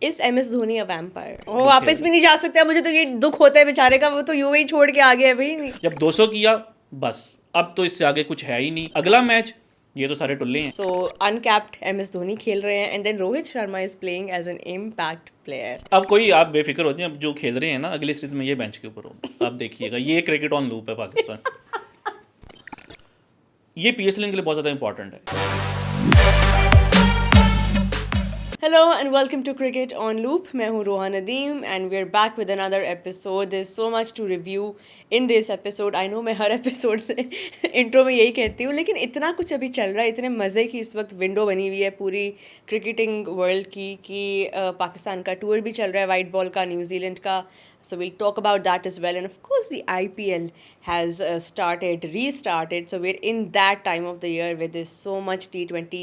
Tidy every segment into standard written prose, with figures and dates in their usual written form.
Is M S Dhoni a vampire? वो वापस भी नहीं जा सकता, मुझे तो ये दुख होता है बेचारे का, वो तो यूं ही छोड़ के आ गया है भाई। जब 200 किया बस, अब तो इससे आगे कुछ है ही नहीं। अगला मैच, ये तो सारे टुल्ले हैं। So uncapped M S Dhoni खेल रहे हैं, and then Rohit Sharma is playing as an impact player. अब कोई आप बेफिक्र होते हैं, अब जो खेल रहे हैं ना अगली सीरीज में ये बेंच के ऊपर होंगे, आप देखिएगा। ये क्रिकेट ऑन लूप है पाकिस्तान। ये पीएसएल के लिए बहुत ज़्यादा इंपॉर्टेंट है। Hello and welcome to Cricket on Loop. मैं हूँ रोहा Nadeem and we're back with another episode. There's so much to review in this episode. I know मैं हर एपिसोड से इंट्रो में यही कहती हूँ, लेकिन इतना कुछ अभी चल रहा है, इतने मज़े की इस वक्त विंडो बनी हुई है पूरी क्रिकेटिंग वर्ल्ड की कि पाकिस्तान का टूर भी चल रहा है, वाइट बॉल का, न्यूजीलैंड का. So we'll talk about that as well. And of course, the IPL has restarted. So we're in that time of the year where there's so much T20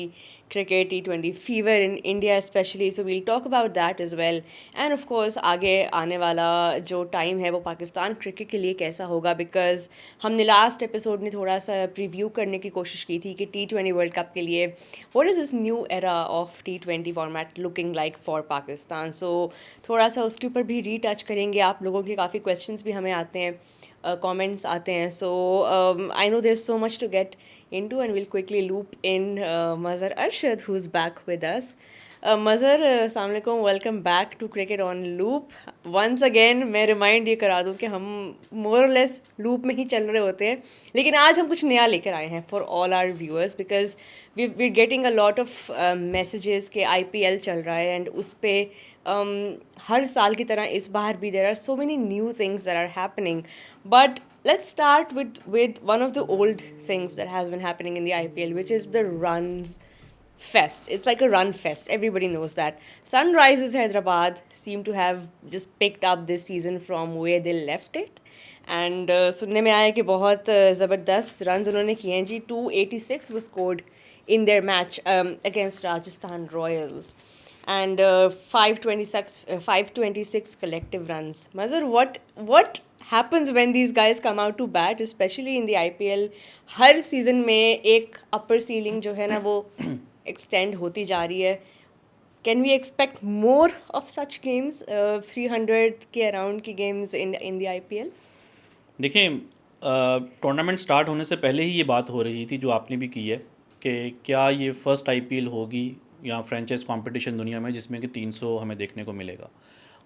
cricket, T20 fever in India especially. So we'll talk about that as well. And of course, आगे आने वाला जो time है वो Pakistan cricket के लिए कैसा होगा, बिकॉज हमने लास्ट एपिसोड में थोड़ा सा प्रीव्यू करने की कोशिश की थी कि T20 वर्ल्ड कप के लिए what is this new era of T20 format looking like for Pakistan. So थोड़ा सा उसके ऊपर भी रीटच करेंगे. आप लोगों के काफ़ी क्वेश्चंस भी हमें आते हैं, comments आते हैं. So I know there's so much to get into, and we'll quickly loop in Mazhar Arshad, who's back with us. Mazhar, अस्सलाम वालेकुम, welcome back to cricket on loop. Once again मैं remind ये करा दूँ कि हम मोर और लेस लूप में ही चल रहे होते हैं, लेकिन आज हम कुछ नया लेकर आए हैं for all our viewers, because we getting a lot of messages के IPL चल रहा है, एंड उस पर हर साल की तरह इस बार भी there are so many new things that are happening. But let's start with one of the old things that has been happening in the IPL, which is the runs fest. It's like a run fest. Everybody knows that. Sunrisers Hyderabad seem to have just picked up this season from where they left it. And सुनने में आया कि बहुत ज़बरदस्त run उन्होंने किए हैं जी. 286 was scored in their match against Rajasthan Royals. And 526 collective runs. Mazhar, what happens when these guys come out to bat, especially in the IPL? Her season में एक अपर सीलिंग जो है ना वो एक्सटेंड होती जा रही है. Can we expect more of such games, 300 के अराउंड की गेम्स इन द IPL? देखिए, टूर्नामेंट स्टार्ट होने से पहले ही ये बात हो रही थी, जो आपने भी की है, कि क्या ये फर्स्ट IPL होगी या फ्रेंचाइज कंपटीशन दुनिया में जिसमें कि 300 हमें देखने को मिलेगा.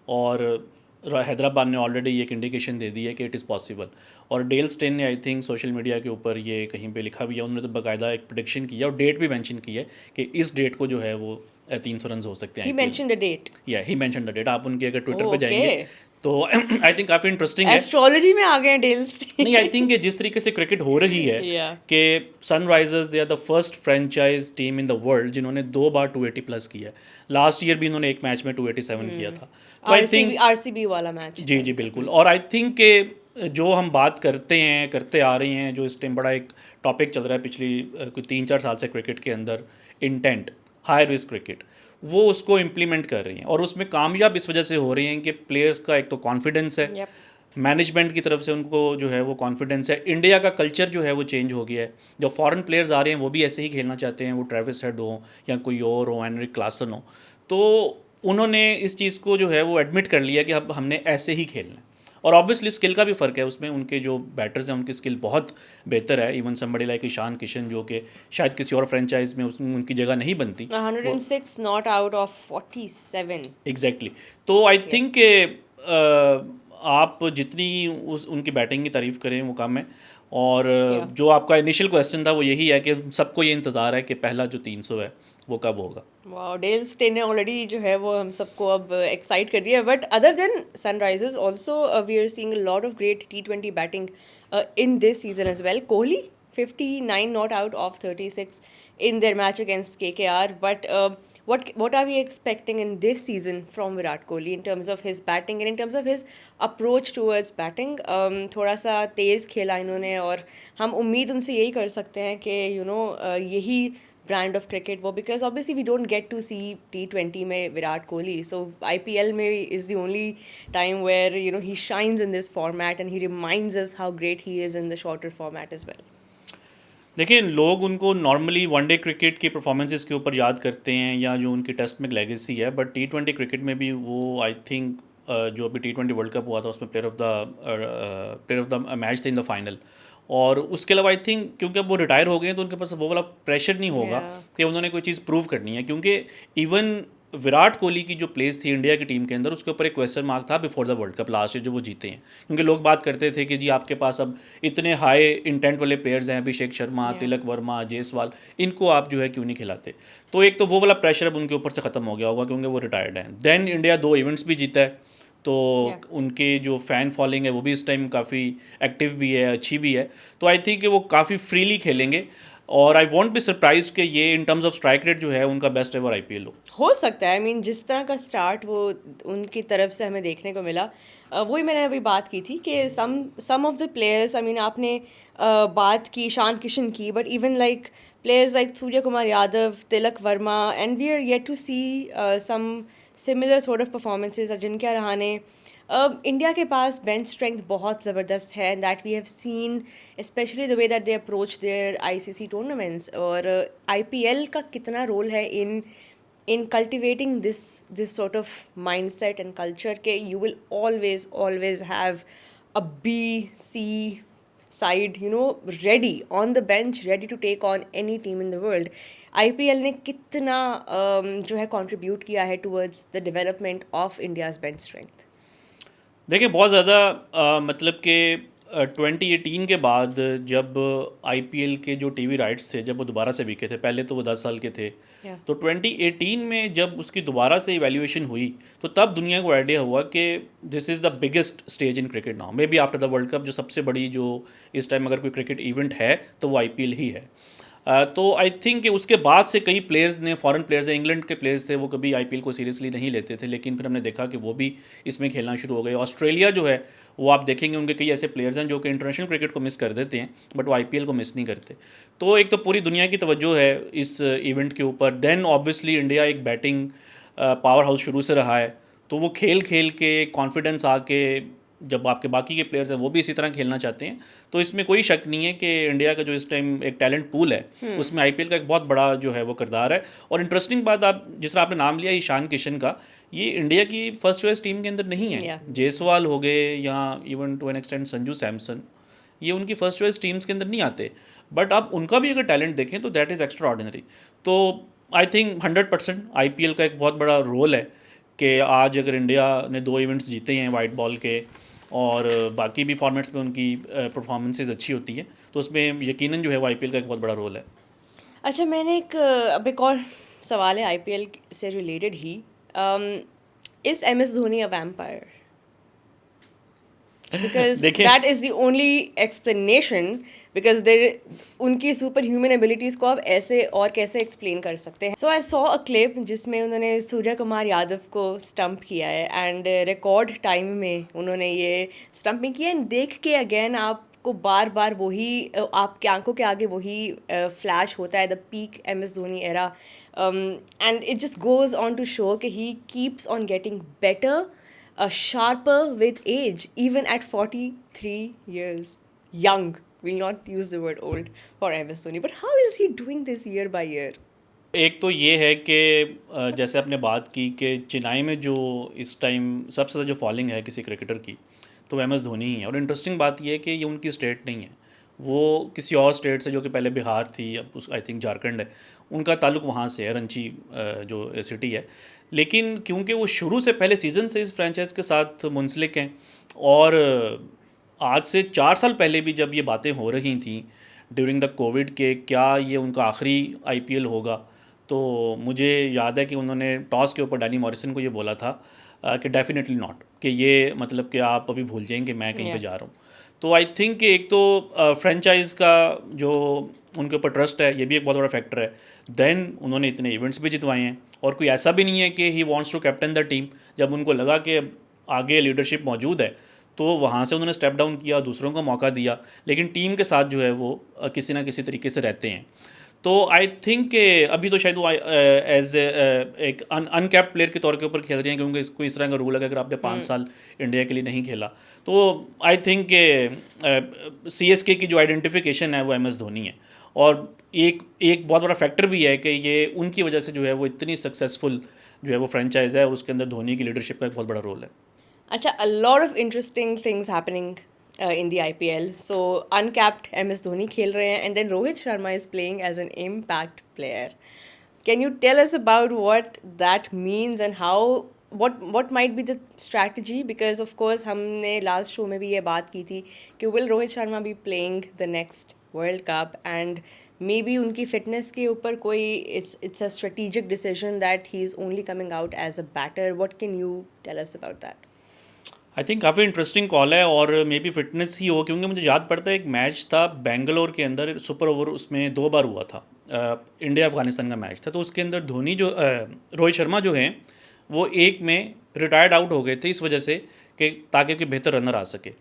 और हैदराबाद ने ऑलरेडी एक इंडिकेशन दे दी है कि इट इज़ पॉसिबल. और डेल स्टेन ने आई थिंक सोशल मीडिया के ऊपर ये कहीं पे लिखा भी है, उन्होंने तो बाकायदा एक प्रेडिक्शन की है और डेट भी मेंशन की है कि इस डेट को जो है वो 300 रन हो सकते हैं. ही मेंशन्ड द डेट. या ही मेंशन द डेट. आप उनके अगर ट्विटर पे ओके, जाएंगे तो आई थिंक काफ़ी इंटरेस्टिंग है. एस्ट्रोलॉजी में आ गए हैं डेल स्टेन. नहीं, आई थिंक जिस तरीके से क्रिकेट हो रही है Yeah. कि Sunrisers they are the first franchise team in the world जिन्होंने 2 बार 280 प्लस किया है. लास्ट ईयर भी इन्होंने एक मैच में 287 किया था. तो आई थिंक RCB वाला मैच. जी जी बिल्कुल. और आई थिंक कि जो हम बात करते आ रहे हैं, जो इस टाइम बड़ा एक टॉपिक चल रहा है पिछली कोई 3-4 साल से क्रिकेट के अंदर, इंटेंट, हाई रिस्क क्रिकेट, वो उसको इम्प्लीमेंट कर रही हैं. और उसमें कामयाब इस वजह से हो रही हैं कि प्लेयर्स का एक तो कॉन्फिडेंस है, Yep. मैनेजमेंट की तरफ से उनको जो है वो कॉन्फिडेंस है. इंडिया का कल्चर जो है वो चेंज हो गया है. जो फॉरेन प्लेयर्स आ रहे हैं वो भी ऐसे ही खेलना चाहते हैं, वो ट्रेविस हेड हो या कोई और हो, एनरिक क्लासन हो. तो उन्होंने इस चीज़ को जो है वो एडमिट कर लिया कि अब हमने ऐसे ही खेलना है. और ऑब्वियसली स्किल का भी फ़र्क है उसमें. उनके जो बैटर्स हैं उनकी स्किल बहुत बेहतर है. Even somebody like Ishan Kishan, जो कि शायद किसी और फ्रेंचाइज में उनकी जगह नहीं बनती. 106 नॉट आउट ऑफ 47. एग्जैक्टली. तो आई थिंक आप जितनी उनकी बैटिंग की तारीफ़ करें वो कम है. और जो आपका इनिशियल क्वेश्चन था वो यही है कि सबको ये इंतज़ार है कि पहला जो 300 है वो कब होगा. वाओ, डेल स्टेन ने ऑलरेडी जो है वो हम सबको अब एक्साइट कर दिया. But other than Sunrisers also we are seeing a lot of great T20 batting in this season as well. Kohli 59 not out of 36 in their match against KKR. But what are we expecting in this season from Virat Kohli in terms of his batting and in terms of his approach towards batting? थोड़ा सा तेज़ खेला इन्होंने, और हम उम्मीद उनसे यही कर सकते हैं कि यही brand of cricket वो, because obviously we don't get to see T20 में विराट कोहली. So IPL में is the only time where he shines in this format and he reminds us how great he is in the shorter format as well. देखिए, लोग उनको normally one day cricket की performances के ऊपर याद करते हैं या जो उनकी टेस्ट में लेगेसी है, बट T20 क्रिकेट में भी वो आई थिंक जो अभी T20 वर्ल्ड कप हुआ था उसमें प्लेयर ऑफ द मैच थे इन द फाइनल। और उसके अलावा आई थिंक क्योंकि अब वो रिटायर हो गए हैं तो उनके पास वो वाला प्रेशर नहीं होगा या कि उन्होंने कोई चीज़ प्रूव करनी है, क्योंकि इवन विराट कोहली की जो प्लेस थी इंडिया की टीम के अंदर उसके ऊपर एक क्वेश्चन मार्क था before the world cup last year जो वो जीते हैं, क्योंकि लोग बात करते थे कि जी आपके पास अब इतने हाई इंटेंट वाले प्लेयर्स हैं, अभिषेक शर्मा, या तिलक वर्मा, जायसवाल, इनको आप जो है क्यों नहीं खिलाते। तो एक तो वो वाला प्रेशर अब उनके ऊपर से ख़त्म हो गया होगा क्योंकि वो रिटायर्ड हैं। देन इंडिया 2 इवेंट्स भी जीता है, तो या उनके जो फ़ैन फॉलोइंग है वो भी इस टाइम काफ़ी एक्टिव भी है, अच्छी भी है। तो आई थिंक कि वो काफ़ी फ्रीली खेलेंगे और आई वॉन्ट बी सरप्राइज कि ये in terms of strike rate जो है उनका बेस्ट एवर IPL हो सकता है। आई मीन जिस तरह का स्टार्ट वो उनकी तरफ से हमें देखने को मिला, वही मैंने अभी बात की थी कि some of the players, I mean आपने बात की ईशान किशन की, but even like players like Surya Kumar Yadav, Tilak Varma, and we are yet to see some similar sort of performances. Ajinkya Rahane, India के पास बेंच स्ट्रेंथ बहुत ज़बरदस्त है, that we have seen specially the way that they approach their ICC tournaments. और IPL का कितना role है in cultivating this sort of mindset and culture ke you will always have a B C side, you know, ready on the bench, ready to take on any team in the world. IPL ने कितना जो है contribute किया है towards the development of India's bench strength. देखिए, बहुत ज़्यादा मतलब कि 2018 के बाद जब IPL के जो टीवी राइट्स थे जब वो दोबारा से बिके थे, पहले तो वो 10 साल के थे, Yeah. तो 2018 में जब उसकी दोबारा से इवैल्यूएशन हुई तो तब दुनिया को आइडिया हुआ कि this is the biggest stage in cricket now, may be after the world cup जो सबसे बड़ी जो इस टाइम अगर कोई क्रिकेट इवेंट है तो वो IPL ही है। तो आई थिंक कि उसके बाद से कई प्लेयर्स ने, फॉरेन प्लेयर्स हैं, इंग्लैंड के प्लेयर्स थे, वो कभी IPL को सीरियसली नहीं लेते थे, लेकिन फिर हमने देखा कि वो भी इसमें खेलना शुरू हो गए। ऑस्ट्रेलिया जो है वो आप देखेंगे उनके कई ऐसे प्लेयर्स हैं जो कि इंटरनेशनल क्रिकेट को मिस कर देते हैं बट वो IPL को मिस नहीं करते। तो एक तो पूरी दुनिया की तवज्जो है इस इवेंट के ऊपर। देन ऑब्वियसली इंडिया एक बैटिंग पावर हाउस शुरू से रहा है, तो वो खेल खेल के कॉन्फिडेंस आके जब आपके बाकी के प्लेयर्स हैं वो भी इसी तरह खेलना चाहते हैं, तो इसमें कोई शक नहीं है कि इंडिया का जो इस टाइम एक टैलेंट पूल है उसमें IPL का एक बहुत बड़ा जो है वो किरदार है। और इंटरेस्टिंग बात, आप जिस तरह आपने नाम लिया ईशान किशन का, ये इंडिया की फर्स्ट चॉइस टीम के अंदर नहीं है। Yeah. जायसवाल हो गए या even to an extend Sanju Samson, ये उनकी फर्स्ट चॉइस टीम्स के अंदर नहीं आते, बट आप उनका भी अगर टैलेंट देखें तो दैट इज़ एक्स्ट्रा ऑर्डिनरी। तो आई थिंक 100% IPL का एक बहुत बड़ा रोल है कि आज अगर इंडिया ने 2 इवेंट्स जीते हैं वाइट बॉल के और बाकी भी फॉर्मेट्स में उनकी परफॉर्मेंसेज अच्छी होती हैं, तो उसमें यकीनन जो है वो IPL का एक बहुत बड़ा रोल है। अच्छा, मैंने अब एक और सवाल है IPL से related he. Is MS Dhoni a vampire? Because देखिए, that is the only explanation, because there उनकी सुपर ह्यूमन एबिलिटीज़ को आप ऐसे और कैसे एक्सप्लेन कर सकते हैं। सो आई सॉ अ क्लिप जिसमें उन्होंने सूर्य कुमार यादव को स्टम्प किया है, एंड रिकॉर्ड टाइम में उन्होंने ये स्टम्पिंग किया, एंड देख के अगेन आपको बार बार वही आपकी आंखों के आगे वही फ्लैश होता है, the peak MS Dhoni era. And it just goes on to show कि he keeps on getting better, sharper with age, even at 43 years. Young, we'll not use the word old for MS Dhoni, but how is he doing this year by year? एक तो ये है कि जैसे आपने बात की कि चेन्नई में जो इस टाइम सबसे ज़्यादा जो फॉलोइंग है किसी क्रिकेटर की तो वो MS धोनी ही है। और इंटरेस्टिंग बात ये है कि ये उनकी स्टेट नहीं है, वो किसी और स्टेट से जो कि पहले बिहार थी, अब उस आई थिंक झारखंड है, उनका ताल्लुक वहाँ से है, रांची जो सिटी है। लेकिन क्योंकि वो शुरू से पहले सीज़न से इस फ्रेंचाइज के साथ मुंसलिक हैं और आज से 4 साल पहले भी जब ये बातें हो रही थी ड्यूरिंग द कोविड के क्या ये उनका आखिरी IPL होगा, तो मुझे याद है कि उन्होंने टॉस के ऊपर डैनी मॉरिसन को ये बोला था कि डेफिनेटली नॉट, कि ये मतलब कि आप अभी भूल जाएंगे मैं कहीं पे Yeah. जा रहा हूँ। तो आई थिंक कि एक तो फ्रेंचाइज का जो उनके ऊपर ट्रस्ट है ये भी एक बहुत बड़ा फैक्टर है। देन उन्होंने इतने इवेंट्स भी जितवाए हैं और कोई ऐसा भी नहीं है कि he wants to captain the team. जब उनको लगा कि आगे लीडरशिप मौजूद है तो वहाँ से उन्होंने स्टेप डाउन किया, दूसरों को मौका दिया, लेकिन टीम के साथ जो है वो किसी ना किसी तरीके से रहते हैं। तो आई थिंक कि अभी तो शायद वो एज एक अनकैप्ड प्लेयर के तौर के ऊपर खेल रहे हैं, क्योंकि इसको इस तरह का रूल है कि अगर आपने 5 साल इंडिया के लिए नहीं खेला तो आई थिंक कि CSK की जो आइडेंटिफिकेशन है वो MS धोनी है। और एक एक बहुत बड़ा फैक्टर भी है कि ये उनकी वजह से जो है वो इतनी सक्सेसफुल जो है वो फ्रेंचाइज है, और उसके अंदर धोनी की लीडरशिप का एक बहुत बड़ा रोल है। Acha, a lot of interesting things happening in the IPL. So uncapped MS Dhoni खेल रहे हैं, and then Rohit Sharma is playing as an impact player. Can you tell us about what that means and how what might be the strategy? Because of course हमने last show में भी ये बात की थी कि will Rohit Sharma be playing the next World Cup, and maybe उनकी fitness के ऊपर कोई it's a strategic decision that he's only coming out as a batter. What can you tell us about that? I think काफ़ी interesting call है, और may be fitness ही हो, क्योंकि मुझे याद पड़ता है एक मैच था बेंगलोर के अंदर, सुपर ओवर उसमें 2 बार हुआ था, इंडिया अफगानिस्तान का मैच था। तो उसके अंदर धोनी जो रोहित शर्मा जो हैं वो एक में रिटायर्ड आउट हो गए थे इस वजह से कि ताकि कोई बेहतर रनर आ सके।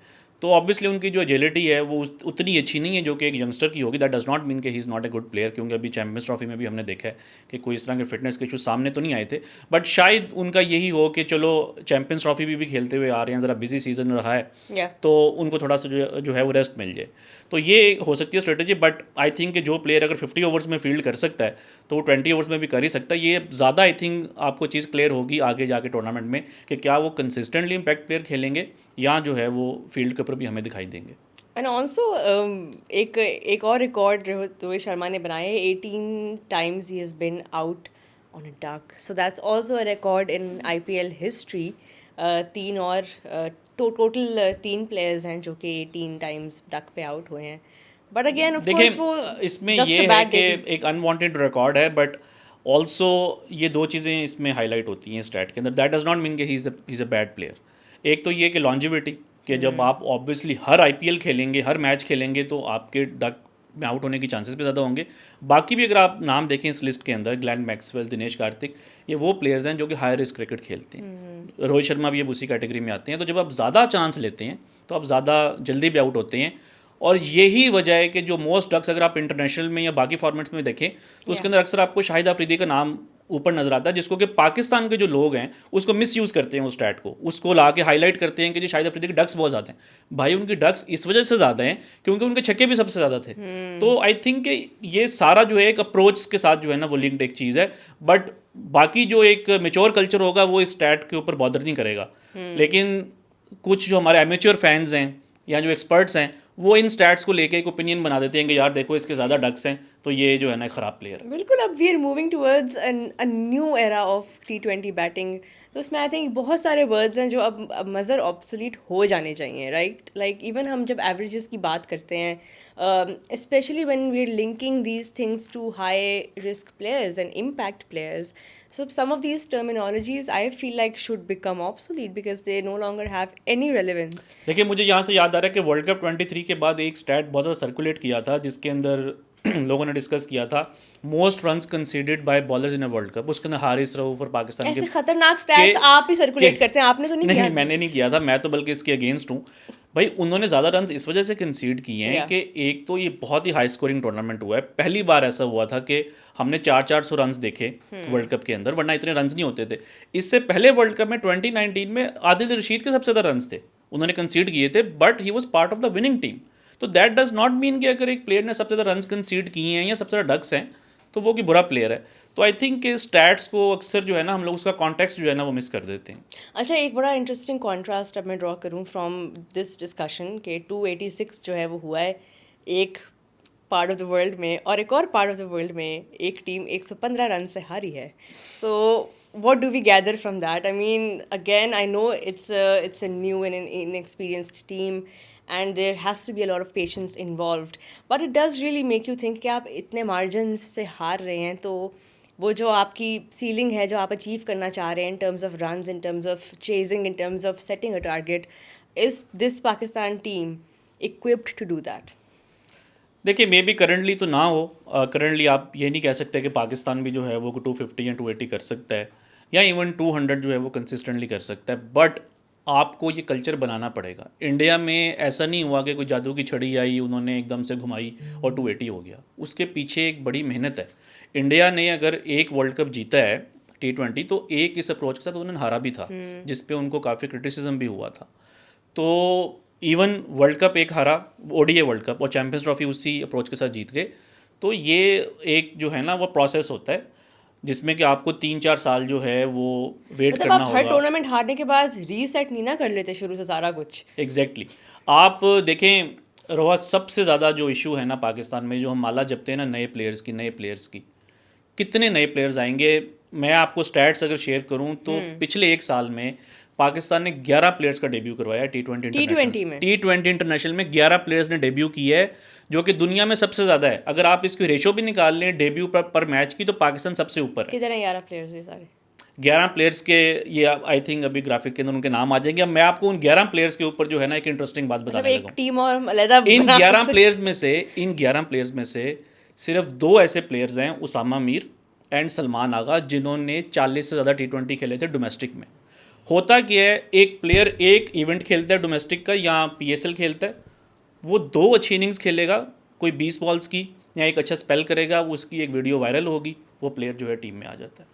तो ऑब्वियसली उनकी जो एजिलिटी है वो उतनी अच्छी नहीं है जो कि एक यंगस्टर की होगी। दैट डज नॉट मीन कि ही is not a good player, क्योंकि अभी चैंपियंस ट्रॉफी में भी हमने देखा है कि कोई इस तरह के फिटनेस के इशू सामने तो नहीं आए थे। बट शायद उनका यही हो कि चलो चैंपियंस ट्रॉफी भी खेलते हुए आ रहे हैं, ज़रा बिजी सीजन रहा है, Yeah. तो उनको थोड़ा सा जो है वो रेस्ट मिल जाए। तो ये हो सकती है स्ट्रेटजी। बट आई थिंक कि जो प्लेयर अगर 50 ओवर्स में फील्ड कर सकता है तो वो 20 ओवर्स में भी कर ही सकता है। ये ज़्यादा आई थिंक आपको चीज़ क्लियर होगी आगे जाके टूर्नामेंट में कि क्या वो कंसिस्टेंटली इम्पैक्ट प्लेयर खेलेंगे या जो है वो फील्ड के ऊपर भी हमें दिखाई देंगे। एंड ऑल्सो एक और रिकॉर्ड रोहित शर्मा ने बनाया है, 18 times he has been out on a duck, so that's also a record in IPL history. तीन और तो टोटल 3 प्लेयर्स हैं जो कि 18 टाइम्स डक पे आउट हुए हैं। बट अगेन ऑफ कोर्स वो देखिए इसमें just ये a है bad कि day. एक अनवांटेड रिकॉर्ड है, बट ऑल्सो ये 2 चीज़ें इसमें हाईलाइट होती हैं स्टैट के अंदर। दैट डज नॉट मीन कि he is a bad player. एक तो ये कि लॉन्जिविटी, कि जब आप ऑब्वियसली हर IPL खेलेंगे, हर मैच खेलेंगे, तो आपके डक में आउट होने की चांसेस भी ज़्यादा होंगे। बाकी भी अगर आप नाम देखें इस लिस्ट के अंदर, ग्लेन मैक्सवेल, दिनेश कार्तिक, ये वो प्लेयर्स हैं जो कि हाई रिस्क क्रिकेट खेलते हैं। रोहित शर्मा भी अब उसी कैटेगरी में आते हैं। तो जब आप ज़्यादा चांस लेते हैं तो आप ज़्यादा जल्दी भी आउट होते हैं, और यही वजह है कि जो मोस्ट डक्स अगर आप इंटरनेशनल में या बाकी फॉर्मेट्स में देखें तो उसके अंदर अक्सर आपको शाहिद अफरीदी का नाम ऊपर नजर आता है, जिसको कि पाकिस्तान के जो लोग हैं उसको मिसयूज़ करते हैं, उस स्टैट को उसको ला के हाईलाइट करते हैं कि जी शाहिद अफरीदी के डक्स बहुत ज़्यादा हैं। भाई उनकी डक्स इस वजह से ज़्यादा हैं क्योंकि उनके छक्के भी सबसे ज़्यादा थे। तो आई थिंक ये सारा जो है एक अप्रोच के साथ जो है ना वो लिंक्ड एक चीज़ है। बट बाकी जो एक मेच्योर कल्चर होगा वो इस स्टैट के ऊपर बॉदर नहीं करेगा। लेकिन कुछ जो हमारे एमेच्योर फैंस हैं या जो एक्सपर्ट्स हैं वो इन स्टैट्स को लेके एक ओपिनियन बना देते हैं कि यार देखो इसके ज़्यादा डक्स हैं तो ये जो है ना ख़राब प्लेयर है। बिल्कुल, अब we are moving towards a new era of T20 batting. तो उसमें आई थिंक बहुत सारे वर्ड्स हैं जो अब मज़र ऑब्सोलीट हो जाने चाहिए, राइट? लाइक इवन हम जब एवरेजेस की बात करते हैं, specially when we are linking these things to high risk players and impact players, so some of these terminologies I feel like should become obsolete because they no longer have any relevance. देखिए मुझे यहाँ से याद आ रहा है कि world cup 23 के बाद एक स्टैट बहुत ज़्यादा सर्कुलेट किया था जिसके अंदर लोगों ने डिस्कस किया था most runs considered bye bowlers in a world cup. उसके अंदर हारिस रऊफ फॉर पाकिस्तान ऐसे के खतरनाक स्टैट्स आप ही सर्कुलेट करते हैं, आपने तो नहीं किया? नहीं मैंने नहीं किया था, मैं तो बल्कि इसके अगेंस्ट हूँ। भाई उन्होंने ज़्यादा रन्स इस वजह से कंसीड किए हैं कि एक तो ये बहुत ही हाई स्कोरिंग टूर्नामेंट हुआ है। पहली बार ऐसा हुआ था कि हमने 400-400 रन्स देखे वर्ल्ड कप के अंदर, वरना इतने रन्स नहीं होते थे। इससे पहले वर्ल्ड कप में 2019 में आदिल रशीद के सबसे ज़्यादा रन्स थे, उन्होंने कंसीड किए थे, but he was part of the winning team. तो दैट डज नॉट मीन कि अगर एक प्लेयर ने सबसे ज़्यादा रन्स कंसीड किए हैं या सबसे ज़्यादा डक्स हैं तो वो कि बुरा प्लेयर है। तो आई थिंक कि स्टैट्स को अक्सर जो है ना हम लोग उसका कॉन्टेक्स्ट जो है ना वो मिस कर देते हैं। अच्छा, एक बड़ा इंटरेस्टिंग कॉन्ट्रास्ट अब मैं ड्रॉ करूँ फ्रॉम दिस डिस्कशन के 286 जो है वो हुआ है एक पार्ट ऑफ द वर्ल्ड में, और एक और पार्ट ऑफ द वर्ल्ड में एक टीम 115 रन से हारी है। सो what do we gather from that? I mean, again, I know it's a new and an inexperienced team, and there has to be a lot of patience involved. But it does really make you think कि आप इतने margins से हार रहे हैं, तो वो जो आपकी सीलिंग है जो आप अचीव करना चाह रहे हैं in terms of runs, in terms of chasing, in terms of setting a target, is this Pakistan team equipped to do that? देखिए मे बी करंटली तो ना हो। करंटली आप ये नहीं कह सकते कि पाकिस्तान भी जो है वो 250 या 280 कर सकता है या इवन 200 जो है वो कंसिस्टेंटली कर सकता है। बट आपको ये कल्चर बनाना पड़ेगा। इंडिया में ऐसा नहीं हुआ कि कोई जादू की छड़ी आई, उन्होंने एकदम से घुमाई और 280 हो गया। उसके पीछे एक बड़ी मेहनत है। इंडिया ने अगर एक वर्ल्ड कप जीता है T20 तो एक इस अप्रोच के साथ उन्होंने हारा भी था, जिस पे उनको काफ़ी क्रिटिसिज्म भी हुआ था। तो इवन वर्ल्ड कप एक हारा, ODI वर्ल्ड कप, और चैंपियंस ट्रॉफी उसी अप्रोच के साथ जीत गए। तो ये एक जो है ना वो प्रोसेस होता है जिसमें कि आपको 3-4 साल जो है वो वेट मतलब करना आप हर होगा। टूर्नामेंट हारने के बाद रीसेट नहीं ना कर लेते शुरू से सारा कुछ। एग्जैक्टली आप देखें रोहा, सबसे ज़्यादा जो इशू है ना पाकिस्तान में, जो हम माला जपते हैं ना नए प्लेयर्स की, कितने नए प्लेयर्स आएंगे। मैं आपको स्टैट्स अगर शेयर करूं तो पिछले एक साल में पाकिस्तान ने 11 प्लेयर्स का डेब्यू करवाया T20 में। टी ट्वेंटी इंटरनेशनल में 11 प्लेयर्स ने डेब्यू किया है, जो कि दुनिया में सबसे ज़्यादा है। अगर आप इसकी रेशो भी निकाल लें डेब्यू पर मैच की, तो पाकिस्तान सबसे ऊपर है। कितने 11 प्लेयर्स ये सारे? 11 प्लेयर्स के, ये आई थिंक अभी ग्राफिक के अंदर उनके नाम आ जाएंगे। अब मैं आपको उन 11 प्लेयर्स के ऊपर जो है ना एक इंटरेस्टिंग बात मतलब बताने एक लगा टीम और अलग हूं। बना इन 11 प्लेयर्स में से सिर्फ 2 ऐसे प्लेयर्स हैं, उसामा मीर एंड सलमान आगा, जिन्होंने 40 से ज़्यादा T20 खेले थे डोमेस्टिक में। होता क्या है, एक प्लेयर एक इवेंट खेलता है डोमेस्टिक का या PSL खेलता है, वो 2 अच्छी इनिंग्स खेलेगा, कोई 20 बॉल्स की, या एक अच्छा स्पेल करेगा, वो उसकी एक वीडियो वायरल होगी, वो प्लेयर जो है टीम में आ जाता है।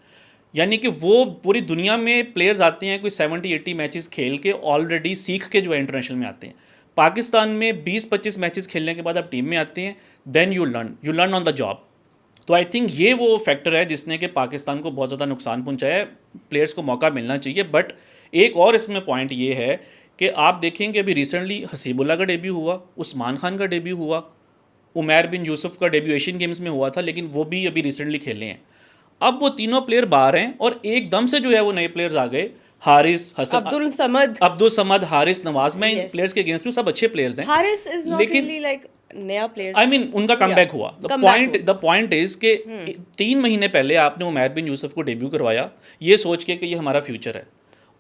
यानी कि वो पूरी दुनिया में प्लेयर्स आते हैं कोई 70-80 मैचेस खेल के ऑलरेडी सीख के जो है इंटरनेशनल में आते हैं। पाकिस्तान में 20-25 मैचेस खेलने के बाद आप टीम में आते हैं, then you learn on the job. तो आई थिंक ये वो फैक्टर है जिसने कि पाकिस्तान को बहुत ज़्यादा नुकसान पहुंचाया है। प्लेयर्स को मौका मिलना चाहिए, बट एक और इसमें पॉइंट ये है कि आप देखेंगे अभी रिसेंटली हसीबुल्ला का डेब्यू हुआ, उस्मान खान का डेब्यू हुआ, उमैर बिन यूसुफ का डेब्यू एशियन गेम्स में हुआ था, लेकिन वो भी अभी रिसेंटली खेले हैं। अब वो तीनों प्लेयर बाहर हैं और एकदम से जो है वो नए प्लेयर्स आ गए। हारिस हसन, अब्दुल समद, हारिस नवाज, मैं इन Yes. प्लेयर्स के अगेंस्ट हूँ, सब अच्छे प्लेयर्स हैं, हारिस इज नॉट लेकिन रियली लाइक नया प्लेयर। आई मीन उनका कमबैक हुआ। comeback द पॉइंट इज कि 3 महीने पहले आपने उमैर बिन यूसुफ को डेब्यू करवाया ये सोच के कि ये हमारा फ्यूचर है,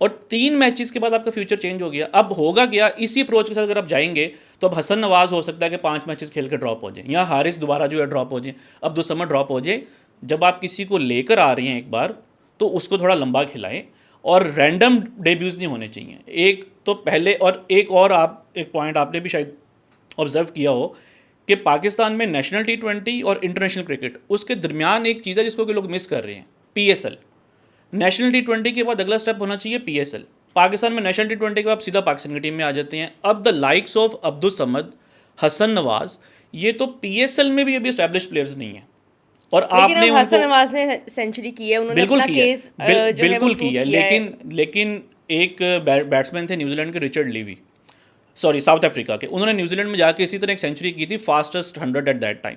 और 3 मैचेस के बाद आपका फ्यूचर चेंज हो गया। अब होगा क्या, इसी अप्रोच के साथ अगर आप जाएंगे तो अब हसन नवाज हो सकता है कि 5 मैचेस खेल के ड्रॉप हो जाए, या हारिस दोबारा जो है ड्रॉप हो जाए, अब्दुल समद ड्रॉप हो जाए। जब आप किसी को लेकर आ रहे हैं एक बार, तो उसको थोड़ा लंबा खिलाएं, और रैंडम डेब्यूज़ नहीं होने चाहिए। एक तो पहले, और एक पॉइंट आपने भी शायद ऑब्जर्व किया हो कि पाकिस्तान में नेशनल T20 और इंटरनेशनल क्रिकेट, उसके दरमियान एक चीज़ है जिसको कि लोग मिस कर रहे हैं, PSL। नेशनल T20 के बाद अगला स्टेप होना चाहिए PSL। पाकिस्तान में नेशनल T20 के बाद सीधा पाकिस्तान की टीम में आ जाते हैं। अब the likes of Abdul Samad, Hasan Nawaz, ये तो PSL में भी अभी एस्टैब्लिश प्लेयर्स नहीं हैं, और लेकिन आपने अब हसन उनको नवाज ने सेंचुरी की है, उन्होंने बिल्कुल अपना की है, केस जो है वो बिल्कुल की प्रूव है, किया है। लेकिन एक बैट्समैन थे न्यूजीलैंड के, रिचर्ड लीवी, सॉरी साउथ अफ्रीका के, उन्होंने न्यूजीलैंड में जाके इसी तरह एक सेंचुरी की थी, फास्टेस्ट 100 एट दैट टाइम,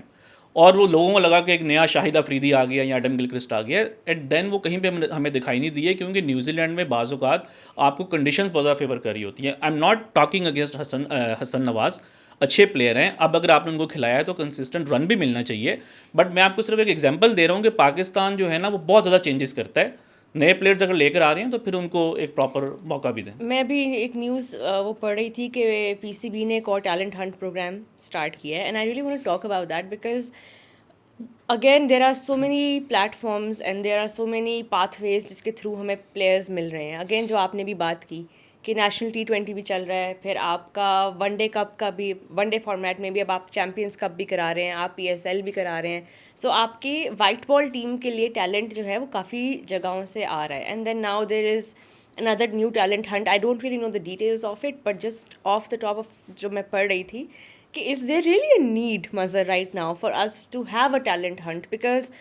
और वो लोगों को लगा कि एक नया शाहिद अफरीदी आ गया या एडम गिलक्रिस्ट आ गया, एंड देन वो कहीं पे हमें दिखाई नहीं दिए, क्योंकि न्यूजीलैंड में बाज़-औक़ात आपको कंडीशंस बहुत ज़्यादा फेवर कर रही होती हैं। I am not talking against Hasan Nawaz, अच्छे प्लेयर हैं, अब अगर आपने उनको खिलाया है तो कंसिस्टेंट रन भी मिलना चाहिए। बट मैं आपको सिर्फ एक एग्जांपल दे रहा हूँ कि पाकिस्तान जो है ना वो बहुत ज़्यादा चेंजेस करता है। नए प्लेयर्स अगर लेकर आ रहे हैं तो फिर उनको एक प्रॉपर मौका भी दें। मैं भी एक न्यूज़ वो पढ़ रही थी कि PCB ने एक और टैलेंट हंट प्रोग्राम स्टार्ट किया है, and I really want to talk about that because again there are so many platforms and there are so many pathways जिसके थ्रू हमें प्लेयर्स मिल रहे हैं। अगेन जो आपने भी बात की कि नेशनल T20 भी चल रहा है, फिर आपका वनडे कप का भी, वनडे फॉर्मेट में भी अब आप चैम्पियंस कप भी करा रहे हैं, आप PSL भी करा रहे हैं। सो आपकी वाइट बॉल टीम के लिए टैलेंट जो है वो काफ़ी जगहों से आ रहा है, and then now there is another new talent hunt. I don't really know the details of it, but just off the top of जो मैं पढ़ रही थी कि is there really a need, Mazhar, right now for us to have a talent hunt? Because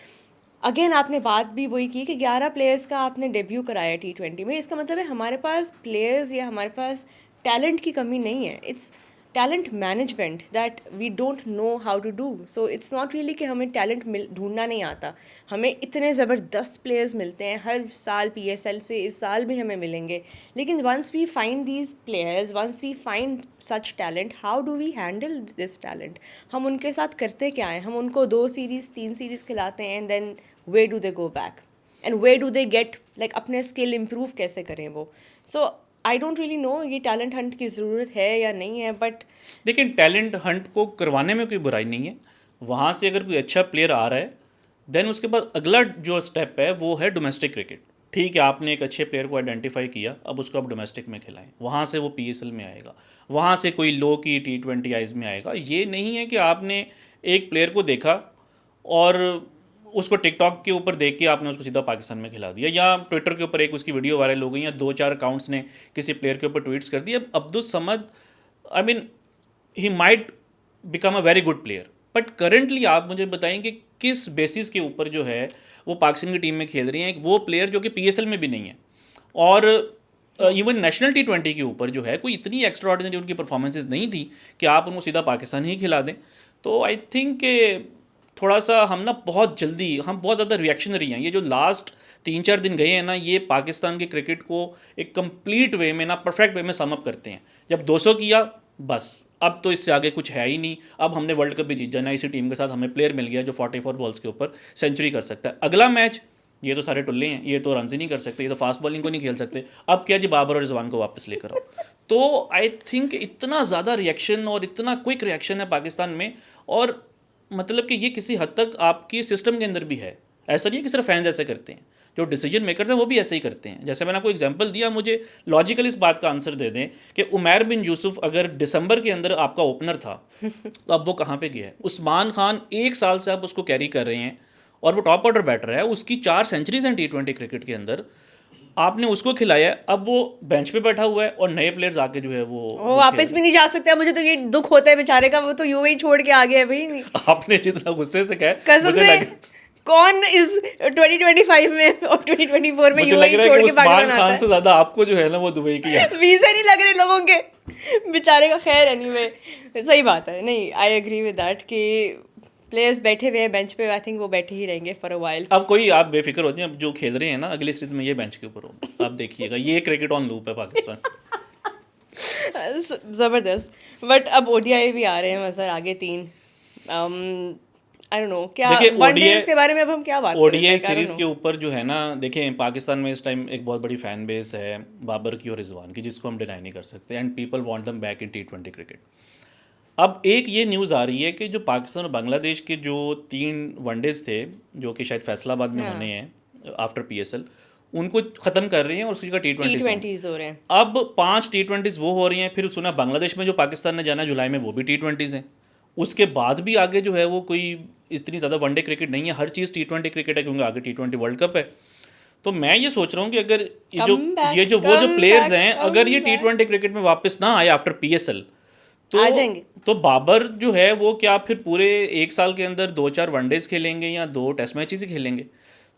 again आपने बात भी वही की कि 11 प्लेयर्स का आपने डेब्यू कराया T20 में, इसका मतलब है हमारे पास प्लेयर्स या हमारे पास टैलेंट की कमी नहीं है, it's talent management that we don't know how to do. So it's not really कि हमें टैलेंट ढूंढना नहीं आता, हमें इतने ज़बरदस्त प्लेयर्स मिलते हैं हर साल PSL से, इस साल भी हमें मिलेंगे, लेकिन once we find these players, once we find such talent, how do we handle this talent? हम उनके साथ करते क्या हैं? हम उनको 2 सीरीज़ 3 सीरीज़ खिलाते हैं, and then why do they go back and why do they get like अपने स्किल इम्प्रूव कैसे करें वो? So I don't really know ये टैलेंट हंट की ज़रूरत है या नहीं है, बट लेकिन टैलेंट हंट को करवाने में कोई बुराई नहीं है। वहाँ से अगर कोई अच्छा प्लेयर आ रहा है, देन उसके बाद अगला जो स्टेप है वो है डोमेस्टिक क्रिकेट। ठीक है, आपने एक अच्छे प्लेयर को आइडेंटिफाई किया, अब उसको आप डोमेस्टिक में खिलाएं, वहाँ से वो PSL में आएगा, वहाँ से कोई लो की T20 आइज में आएगा। ये नहीं है कि आपने एक प्लेयर को देखा और उसको टिकटॉक के ऊपर देख के आपने उसको सीधा पाकिस्तान में खिला दिया, या ट्विटर के ऊपर एक उसकी वीडियो वायरल हो गई, या 2-4 अकाउंट्स ने किसी प्लेयर के ऊपर ट्वीट्स कर दिए। Abdul Samad, I mean he might become a very good player, but currently आप मुझे बताएंगे किस बेसिस के ऊपर जो है वो पाकिस्तान की टीम में खेल रही हैं, वो प्लेयर जो कि पीएसएल में भी नहीं है, और इवन नेशनल T20 के ऊपर जो है कोई इतनी एक्स्ट्रा ऑर्डिनरी उनकी परफॉर्मेंसेज नहीं थी कि आप उनको सीधा पाकिस्तान ही खिला दें। तो आई थिंक थोड़ा सा हम ना बहुत जल्दी, हम बहुत ज़्यादा रिएक्शनरी हैं। ये जो लास्ट 3-4 दिन गए हैं ना, ये पाकिस्तान के क्रिकेट को एक कंप्लीट वे में ना, परफेक्ट वे में सम अप करते हैं। जब 200 किया, बस अब तो इससे आगे कुछ है ही नहीं। अब हमने वर्ल्ड कप भी जीत जाना, इसी टीम के साथ हमें प्लेयर मिल गया जो 44 बॉल्स के ऊपर सेंचुरी कर सकता है। अगला मैच, ये तो सारे टुल्ले हैं, ये तो रन ही नहीं कर सकते, ये तो फास्ट बॉलिंग को नहीं खेल सकते, अब क्या जी बाबर और रिजवान को वापस लेकर आओ। तो आई थिंक इतना ज़्यादा रिएक्शन और इतना क्विक रिएक्शन है पाकिस्तान में, और मतलब कि ये किसी हद तक आपकी सिस्टम के अंदर भी है। ऐसा नहीं है कि सिर्फ फैंस ऐसे करते हैं, जो डिसीजन मेकर्स हैं वो भी ऐसे ही करते हैं। जैसे मैंने आपको एग्जांपल दिया, मुझे लॉजिकल इस बात का आंसर दे दें कि उमैर बिन यूसुफ अगर दिसंबर के अंदर आपका ओपनर था तो अब वो कहाँ पे गया है? उस्मान खान 1 साल से आप उसको कैरी कर रहे हैं और वो टॉप ऑर्डर बैटर है, उसकी 4 सेंचुरीज हैं T20 क्रिकेट के अंदर, आपने उसको खिलाया, अब वो बेंच पे बैठा हुआ है और नए प्लेयर्स आके जो है वो वापस भी नहीं जा सकता। मुझे तो ये दुख होता है बेचारे का, वो तो यूं ही छोड़ के आ गया है भाई। नहीं, आपने जितना गुस्से से कहा, कसम मुझे से लग कौन इस 2025 में और 2024 में मुझे यूं लग ही रहा है छोड़ कि के पाकिस्तान उस्मान आता खान है। से ज़्यादा आपको जो है ना वो दुबई की याद। वीज़ा नहीं लग रहे लोगों के बेचारे का। खैर एनीवे, सही बात है। नहीं, आई एग्री विद दैट कि प्लेयर्स बैठे हुए हैं बेंच पे, आई थिंक वो बैठे ही रहेंगे फॉर अ व्हाइल। अब कोई आप बेफिक्र होते हैं, अब जो खेल रहे हैं ना अगली सीरीज में ये बेंच के ऊपर हो, आप देखिएगा, ये क्रिकेट ऑन लूप है पाकिस्तान। ज़बरदस्त। बट अब ओडीआई भी आ रहे हैं मज़र, आगे 3। आई डोंट नो क्या देखिए वनडेज के बारे में अब हम क्या बात करें। ODI Like, I don't series के know. ऊपर जो है ना, देखें पाकिस्तान में इस टाइम एक बहुत बड़ी फैन बेस है बाबर की और रिजवान की, जिसको हम डिनाई नहीं कर सकते, and people want them back in T20 cricket. अब एक ये न्यूज़ आ रही है कि जो पाकिस्तान और बांग्लादेश के जो 3 वनडेज थे, जो कि शायद फैसलाबाद में हाँ। होने हैं आफ्टर पीएसएल, उनको ख़त्म कर रही हैं और उसकी जगह T20s होंगे। T20s हो रहे हैं। अब 5 T20s वो हो रही हैं, फिर सुना बांग्लादेश में जो पाकिस्तान ने जाना जुलाई में, वो भी T20s हैं। उसके बाद भी आगे जो है वो कोई इतनी ज़्यादा वनडे क्रिकेट नहीं है, हर चीज़ T20 क्रिकेट है, क्योंकि आगे T20 वर्ल्ड कप है। तो मैं ये सोच रहा हूँ कि अगर ये जो वो जो प्लेयर्स हैं, अगर ये T20 क्रिकेट में वापस ना आए आफ्टर पीएसएल, तो आ जाएंगे। तो बाबर जो है वो क्या फिर पूरे 1 साल के अंदर 2-4 वनडेज खेलेंगे या 2 टेस्ट मैचेस ही खेलेंगे?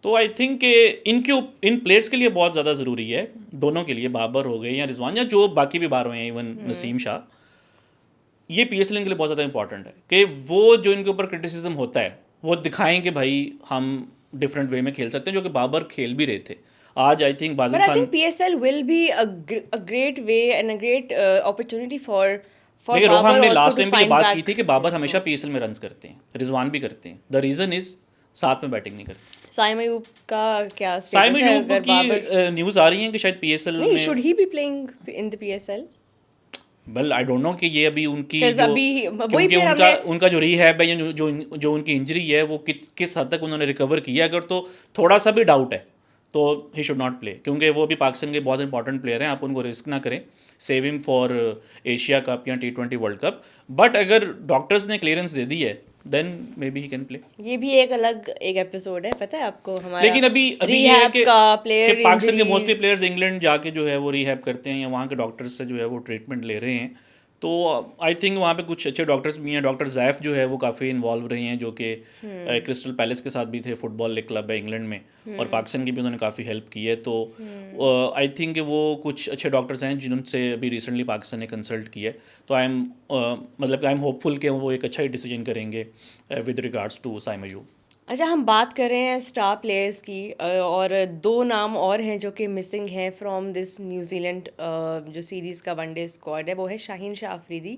तो आई थिंक इन प्लेयर्स के लिए बहुत ज़्यादा ज़रूरी है, दोनों के लिए, बाबर हो गए या रिजवान या जो बाकी भी बाहर हुए हैं, इवन नसीम शाह, ये पीएसएल के लिए बहुत ज़्यादा इंपॉर्टेंट है कि वो जो इनके ऊपर क्रिटिसिज्म होता है वो दिखाएं कि भाई हम डिफरेंट वे में खेल सकते हैं, जो कि बाबर खेल भी रहे थे। आज I think But बाजिल I Khan, think PSL will be a great way and a great opportunity for देखिए रोहा Babar हमने also लास्ट to टाइम भी ये find बात back की थी कि बाबर his हमेशा form. पीएसएल में रन्स करते हैं, रिजवान भी करते हैं, द रीज़न इज साथ में बैटिंग नहीं करते। साइम अयूब का क्या साइम स्टेटस है अयूब अगर बाबर? की न्यूज़ आ रही है कि शायद पीएसएल नहीं, में, should he be playing in the PSL? Well I don't know कि ये अभी उनकी Because जो, अभी वही क्योंकि फिर उनका हमने उनका जो रीहैब है या जो उनकी इंजरी है वो किस हद तक उन्होंने रिकवर किया, अगर तो थोड़ा सा भी डाउट है तो ही शुड नॉट प्ले, क्योंकि वो भी पाकिस्तान के बहुत इंपॉर्टेंट प्लेयर हैं। आप उनको रिस्क ना करें, save him for Asia cup या T20 वर्ल्ड कप। बट अगर डॉक्टर्स ने क्लियरेंस दे दी है then maybe he can play. ये भी एक अलग एक एपिसोड है, पता है आपको, हमारा लेकिन अभी ये है रिहैब कि का, कि प्लेयर पाकिस्तान के मोस्टली इंजरीज। प्लेयर्स इंग्लैंड जाके जो है वो रिहैब करते हैं या वहाँ के डॉक्टर्स से जो है वो ट्रीटमेंट ले रहे हैं। तो आई थिंक वहाँ पे कुछ अच्छे डॉक्टर्स भी हैं। डॉक्टर जैफ जो है वो काफ़ी इन्वॉल्व रहे हैं, जो कि क्रिस्टल पैलेस के साथ भी थे, फुटबॉल लीग क्लब है इंग्लैंड में, और पाकिस्तान की भी उन्होंने काफ़ी हेल्प की है। तो आई थिंक वो कुछ अच्छे डॉक्टर्स हैं जिनसे अभी रिसेंटली पाकिस्तान ने कंसल्ट किया है। तो आई एम मतलब आई एम होपफुल कि वो एक अच्छा ही डिसीजन करेंगे with regards to Saim Ayub. अच्छा, हम बात कर रहे हैं स्टार प्लेयर्स की, और 2 नाम और हैं जो कि मिसिंग हैं फ्रॉम दिस न्यूजीलैंड जो सीरीज़ का वनडे स्क्वाड है, वो है Shaheen Shah Afridi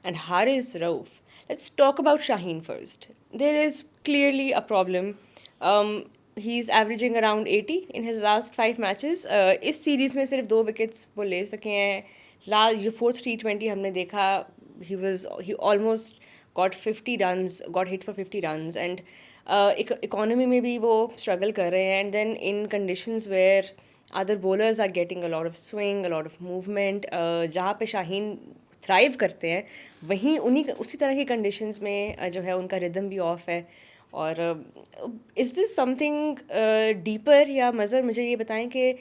and Haris Rauf. Let's talk about Shaheen first. There is clearly a problem. He is averaging around 80 in his last 5 matches. इस सीरीज़ में सिर्फ 2 विकेट्स वो ले सके हैं। जो 4th T20 हमने देखा, he almost got 50 runs, got hit for 50 runs, and economy में भी वो स्ट्रगल कर रहे हैं। And then in conditions where other bowlers are getting a lot of swing, a lot of movement, जहाँ पे शाहीन थ्राइव करते हैं, वहीं उसी तरह की कंडीशंस में जो है उनका रिदम भी ऑफ है। और इज़ दिस समथिंग डीपर, या मज़र मुझे ये बताएं कि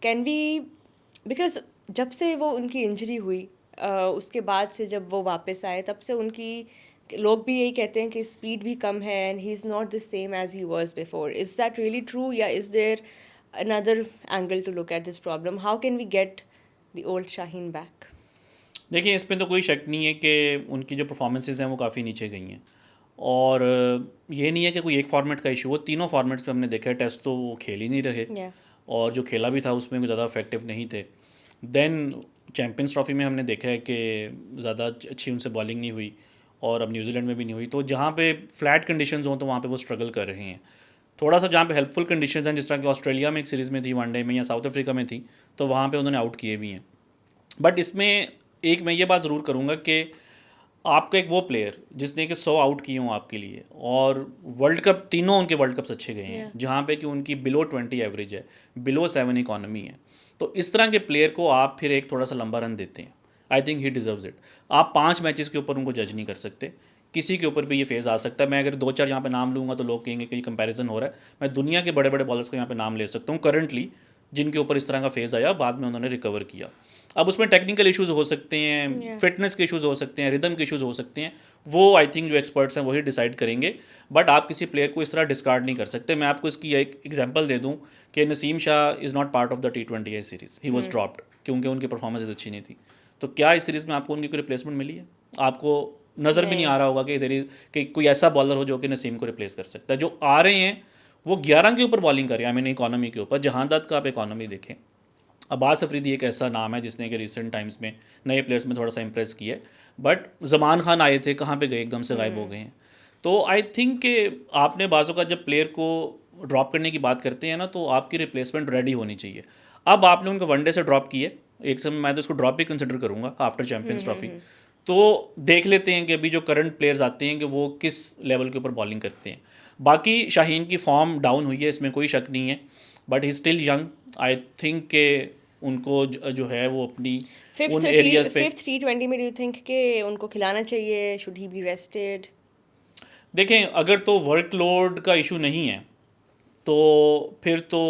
कैन वी, बिकॉज जब से वो उनकी इंजरी हुई, उसके बाद से जब वो वापस आए, तब से उनकी लोग भी यही कहते हैं कि स्पीड भी कम है and he is not the same age he was before. Is that really true या is there another angle to look at this problem? How can we get the old Shaheen back? देखिए इसमें तो कोई शक नहीं है कि उनकी जो परफॉर्मेंसेज हैं वो काफ़ी नीचे गई हैं। और ये नहीं है कि कोई एक फॉर्मेट का इशू, वो तीनों फॉर्मेट्स पे हमने देखा है। टेस्ट तो वो खेल ही नहीं रहे, Yeah. और जो खेला भी था उसमें कोई ज़्यादा इफेक्टिव नहीं थे। देन चैम्पियंस ट्रॉफी में हमने देखा है कि ज़्यादा अच्छी उनसे बॉलिंग नहीं हुई, और अब न्यूजीलैंड में भी नहीं हुई। तो जहाँ पे फ्लैट कंडीशंस हों तो वहाँ पे वो स्ट्रगल कर रहे हैं। थोड़ा सा जहाँ पे हेल्पफुल कंडीशंस हैं, जिस तरह कि ऑस्ट्रेलिया में एक सीरीज़ में थी, वनडे में, या साउथ अफ्रीका में थी, तो वहाँ पे उन्होंने आउट किए भी हैं। बट इसमें एक मैं ये बात ज़रूर करूँगा कि आपका एक वो प्लेयर जिसने कि 100 आउट किए हों आपके लिए, और वर्ल्ड कप, तीनों उनके वर्ल्ड कप्स अच्छे गए हैं, Yeah. जहाँ पे कि उनकी बिलो 20 एवरेज है, बिलो 7 इकॉनमी है। तो इस तरह के प्लेयर को आप फिर एक थोड़ा सा लंबा रन देते हैं। I think he deserves it. आप 5 मैचेस के ऊपर उनको जज नहीं कर सकते, किसी के ऊपर भी ये फेज़ आ सकता है। मैं अगर 2-4 यहाँ पे नाम लूँगा तो लोग कहेंगे कि ये कंपैरिजन हो रहा है। मैं दुनिया के बड़े बड़े बॉलर्स का यहाँ पे नाम ले सकता हूँ करंटली, जिनके ऊपर इस तरह का फेज़ आया, बाद में उन्होंने रिकवर किया। अब उसमें टेक्निकल इश्यूज़ हो सकते हैं, Yeah. फिटनेस के इश्यूज़ हो सकते हैं, रिदम के इश्यूज़ हो सकते हैं, वो आई थिंक जो एक्सपर्ट्स हैं वही डिसाइड करेंगे। बट आप किसी प्लेयर को इस तरह डिस्कार्ड नहीं कर सकते। मैं आपको इसकी एक एग्जांपल दे दूं कि Naseem Shah is not part of the T20 series, he was dropped क्योंकि उनकी परफॉर्मेंस अच्छी नहीं थी। तो क्या इस सीरीज़ में आपको उनकी कोई रिप्लेसमेंट मिली है? आपको नज़र भी नहीं आ रहा होगा कि इधर कि कोई ऐसा बॉलर हो जो कि नसीम को रिप्लेस कर सकता है। जो आ रहे हैं वो 11 के ऊपर बॉलिंग कर रहे हैं, आई मीन इकॉनमी के ऊपर। जहांदाद का आप इकॉनमी देखें, अब्बास अफरीदी एक ऐसा नाम है जिसने कि रिसेंट टाइम्स में नए प्लेयर्स में थोड़ा सा इंप्रेस किया है। बट ज़मान खान आए थे, कहाँ पे गए, एकदम से गायब हो गए हैं। तो आई थिंक कि आपने बाज़ों का जब प्लेयर को ड्रॉप करने की बात करते हैं ना, तो आपकी रिप्लेसमेंट रेडी होनी चाहिए। अब आपने उनको वनडे से ड्रॉप किए, एक समय मैं तो उसको ड्रॉप भी कंसिडर करूँगा आफ्टर चैम्पियंस ट्रॉफी। तो देख लेते हैं कि अभी जो करंट प्लेयर्स आते हैं कि वो किस लेवल के ऊपर बॉलिंग करते हैं। बाकी शाहीन की फॉर्म डाउन हुई है, इसमें कोई शक नहीं है, but he still young. I think के उनको जो है वो अपनी उन एरियाज़ पे फिफ्थ T20 में, do you think कि उनको खिलाना चाहिए? Should he be rested? देखें। अगर तो वर्कलोड का इशू नहीं है तो फिर तो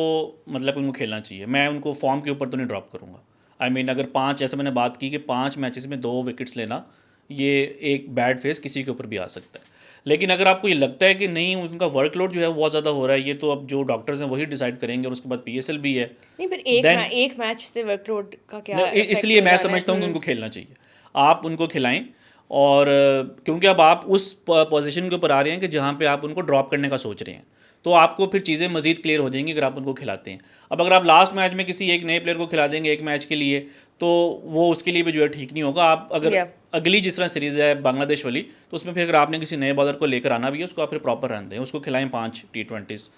मतलब उनको खेलना चाहिए। मैं उनको फॉर्म के ऊपर तो नहीं ड्रॉप करूँगा। आई मीन अगर 5, जैसे मैंने बात की कि 5 मैचेस में 2 विकेट्स लेना, ये एक बैड फेस किसी के ऊपर भी आ सकता है। लेकिन अगर आपको ये लगता है कि नहीं, उनका वर्कलोड जो है वो बहुत ज़्यादा हो रहा है, ये तो अब जो डॉक्टर्स हैं वही डिसाइड करेंगे, और उसके बाद PSL भी है। नहीं, पर देन एक मैच से वर्कलोड का क्या नहीं, इफेक्ट इसलिए हो मैं जाना है? समझता हूँ कि उनको खेलना चाहिए। आप उनको खिलाएं, और क्योंकि अब आप उस पोजीशन के ऊपर आ रहे हैं कि जहाँ पे आप उनको ड्रॉप करने का सोच रहे हैं, तो आपको फिर चीज़ें मज़ीद क्लियर हो जाएंगी अगर आप उनको खिलाते हैं। अब अगर आप लास्ट मैच में किसी एक नए प्लेयर को खिला देंगे एक मैच के लिए, तो वो उसके लिए भी जो है ठीक नहीं होगा। आप अगर Yeah. अगली जिस तरह सीरीज़ है बांग्लादेश वाली, तो उसमें फिर अगर आपने किसी नए बॉलर को लेकर आना भी है, उसको आप फिर प्रॉपर रन दें, उसको खिलाएं 5 T20s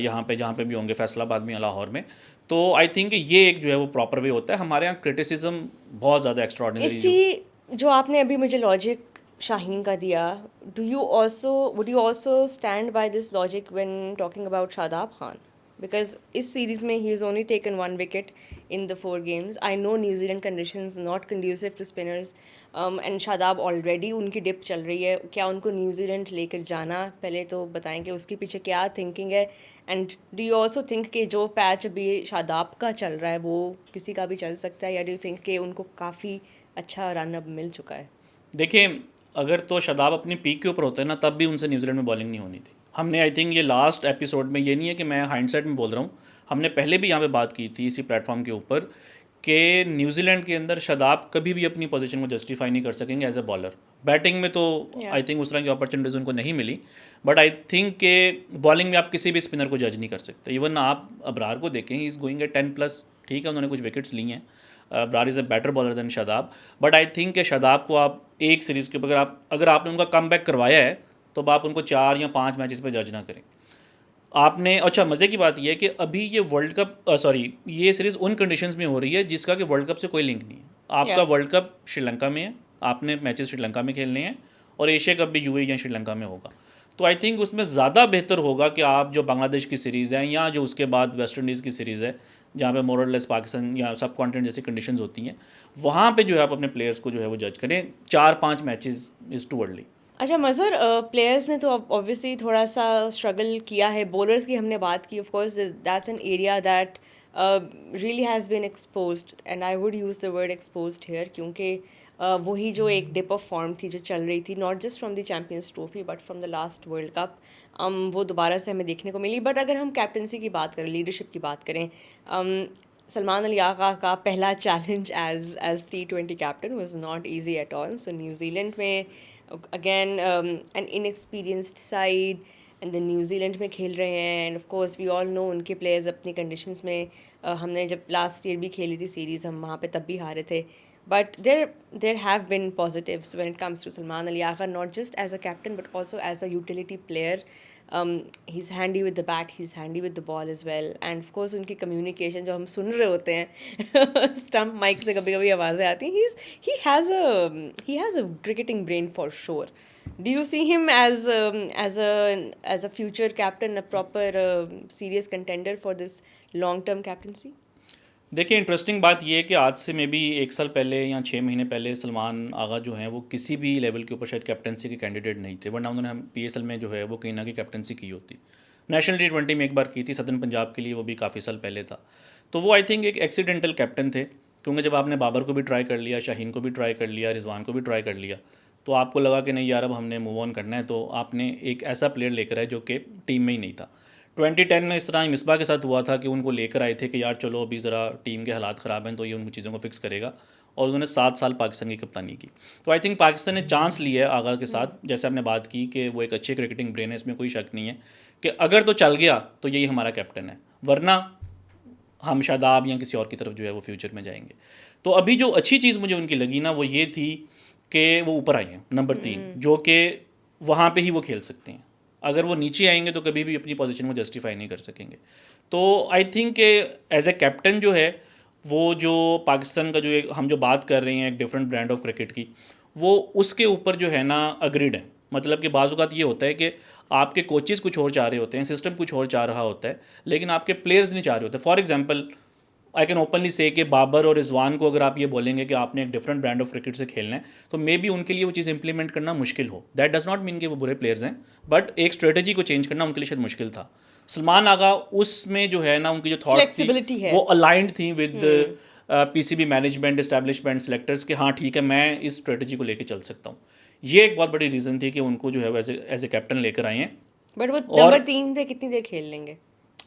यहाँ पे जहाँ पे भी होंगे, फैसलाबाद में या लाहौर में। तो आई थिंक ये एक जो है वो प्रॉपर वे होता है। हमारे यहाँ क्रिटिसिज्म बहुत ज़्यादा एक्स्ट्राऑर्डिनरी जो इसी जो आपने अभी मुझे लॉजिक शाहीन का दिया, would you also stand by this logic when talking about Shadab Khan? Because इस सीरीज में he is only taken 1 wicket in the 4 games. I know New Zealand conditions not conducive to spinners, and Shadab already उनकी dip चल रही है. क्या उनको New Zealand लेकर जाना? पहले तो बताएं कि उसके पीछे क्या थिंकिंग है. And do you also think कि जो पैच अभी शादाब का चल रहा है वो किसी का भी चल सकता है, या डू यू थिंक कि उनको काफ़ी अच्छा रन अब मिल चुका है? देखिए, अगर तो शादाब अपनी पीक के ऊपर होते हैं ना, तब भी उनसे न्यूजीलैंड में बॉलिंग नहीं होनी थी। हमने आई थिंक ये लास्ट एपिसोड में, ये नहीं है कि मैं हाइंडसाइट में बोल रहा हूँ, हमने पहले भी यहाँ पे बात की थी इसी प्लेटफॉर्म के ऊपर कि न्यूजीलैंड के अंदर शादाब कभी भी अपनी पोजीशन को जस्टिफाई नहीं कर सकेंगे एज ए बॉलर। बैटिंग में तो Yeah. आई थिंक उस तरह की अपॉर्चुनिटीज़ उनको नहीं मिली, बट आई थिंक के बॉलिंग में आप किसी भी स्पिनर को जज नहीं कर सकते। इवन आप अबरार को देखें, ही इज़ गोइंग एट 10+, ठीक है उन्होंने कुछ विकेट्स ली हैं, Abrar is a better bowler then Shadab. But I think कि शादाब को आप एक सीरीज़ के ऊपर अगर आपने उनका कम करवाया है, तो आप उनको 4 या 5 मैचेस पे जज ना करें। आपने अच्छा, मज़े की बात यह है कि अभी ये वर्ल्ड कप सॉरी ये सीरीज़ उन कंडीशंस में हो रही है जिसका कि वर्ल्ड कप से कोई लिंक नहीं है। आपका Yeah. वर्ल्ड कप श्रीलंका में है, आपने मैचेस श्रीलंका में खेलने हैं, और एशिया कप भी UAE या श्रीलंका में होगा। तो आई थिंक उसमें ज़्यादा बेहतर होगा कि आप जो बांग्लादेश की सीरीज़ है, या जो उसके बाद वेस्ट इंडीज़ की सीरीज़ है, जहाँ पे मोरलेस पाकिस्तान या सब कॉन्टिनेंट जैसी कंडीशंस होती हैं, वहाँ पे जो है आप अपने प्लेयर्स को जो है वो जज करें। 4-5 मैचेस इज़ टू अर्ली। अच्छा मज़र, प्लेयर्स ने तो ऑब्वियसली थोड़ा सा स्ट्रगल किया है. बॉलर्स की हमने बात की, of course that's an area that really has been exposed, and I would use the word exposed here, क्योंकि वही जो एक डिप ऑफ फॉर्म थी जो चल रही थी, not just from the champions trophy but from the last world cup, वो दोबारा से हमें देखने को मिली. बट अगर हम कैप्टनसी की बात करें, लीडरशिप की बात करें, सलमान अली आगा का पहला challenge as T20 captain was not easy at all. So New Zealand में again an inexperienced side, and then New Zealand में खेल रहे हैं, and of course we all know उनके प्लेयर्स अपनी कंडीशंस में, हमने जब लास्ट ईयर भी खेली थी सीरीज़, हम वहाँ पे तब भी हारे थे. But there have been positives when it comes to Salman Ali Agha, not just as a captain but also as a utility player. He's handy with the bat, he's handy with the ball as well, and of course उनकी communication जो हम सुन रहे होते हैं stump mic से कभी कभी आवाज़ें आती हैं. He has a cricketing brain for sure. Do you see him as a future captain, a proper serious contender for this long term captaincy? देखिए, इंटरेस्टिंग बात ये है कि आज से मे बी 1 साल पहले या 6 महीने पहले सलमान आगा जो हैं वो किसी भी लेवल के ऊपर शायद कैप्टनसी के कैंडिडेट नहीं थे, वरना उन्होंने हम PSL में जो है वो कहीं ना कहीं कैप्टनसी की होती. नेशनल T20 में एक बार की थी सदर्न पंजाब के लिए, वो भी काफ़ी साल पहले था. तो वो आई थिंक एक एक्सीडेंटल कैप्टन थे, क्योंकि जब आपने बाबर को भी ट्राई कर लिया, शाहीन को भी ट्राई कर लिया, रिजवान को भी ट्राई कर लिया, तो आपको लगा कि नहीं यार अब हमने मूव ऑन करना है, तो आपने एक ऐसा प्लेयर लेकर आए जो कि टीम में ही नहीं था. 2010 में इस तरह ही मिसबा के साथ हुआ था कि उनको लेकर आए थे कि यार चलो अभी ज़रा टीम के हालात ख़राब हैं तो ये उन चीज़ों को फिक्स करेगा, और उन्होंने 7 साल पाकिस्तान की कप्तानी की. तो आई थिंक पाकिस्तान ने चांस लिया है आगा के साथ, जैसे आपने बात की कि वो एक अच्छे क्रिकेटिंग ब्रेन है, इसमें कोई शक नहीं है कि अगर तो चल गया तो यही हमारा कैप्टन है, वरना हम शादाब या किसी और की तरफ जो है वो फ्यूचर में जाएंगे. तो अभी जो अच्छी चीज़ मुझे उनकी लगी ना वो ये थी कि वो ऊपर आई हैं नंबर 3, जो कि वहाँ पे ही वो खेल सकते हैं. अगर वो नीचे आएंगे तो कभी भी अपनी पोजीशन को जस्टिफाई नहीं कर सकेंगे. तो आई थिंक कि एज ए कैप्टन जो है वो जो पाकिस्तान का जो एक हम जो बात कर रहे हैं एक डिफरेंट ब्रांड ऑफ क्रिकेट की, वो उसके ऊपर जो है ना अग्रीड है. मतलब कि बाज़ औक़ात ये होता है कि आपके कोचेज़ कुछ और चाह रहे होते हैं, सिस्टम कुछ और चाह रहा होता है, लेकिन आपके प्लेयर्स नहीं चाह रहे होते. For example I can openly से कि बाबर और रिजवान को अगर आप ये बोलेंगे कि आपने एक डिफरेंट ब्रांड ऑफ क्रिकेट से खेलना है, तो मे बी उनके लिए वो चीज़ इंप्लीमेंट करना मुश्किल हो. दैट डज़ नॉट मीन कि वो बुरे प्लेयर्स हैं, बट एक स्ट्रेटजी को चेंज करना उनके लिए शायद मुश्किल था. सलमान आगा उसमें जो है ना उनकी जो थॉट्स थी वो अलाइंड थी with PCB management, establishment, selectors के हाँ ठीक है मैं इस स्ट्रेटजी को लेकर चल सकता हूँ. ये एक बहुत बड़ी रीज़न थी कि उनको जो है वैसे एज ए कैप्टन लेकर आए हैं. बट वो नंबर 3 पे कितनी देर खेल लेंगे?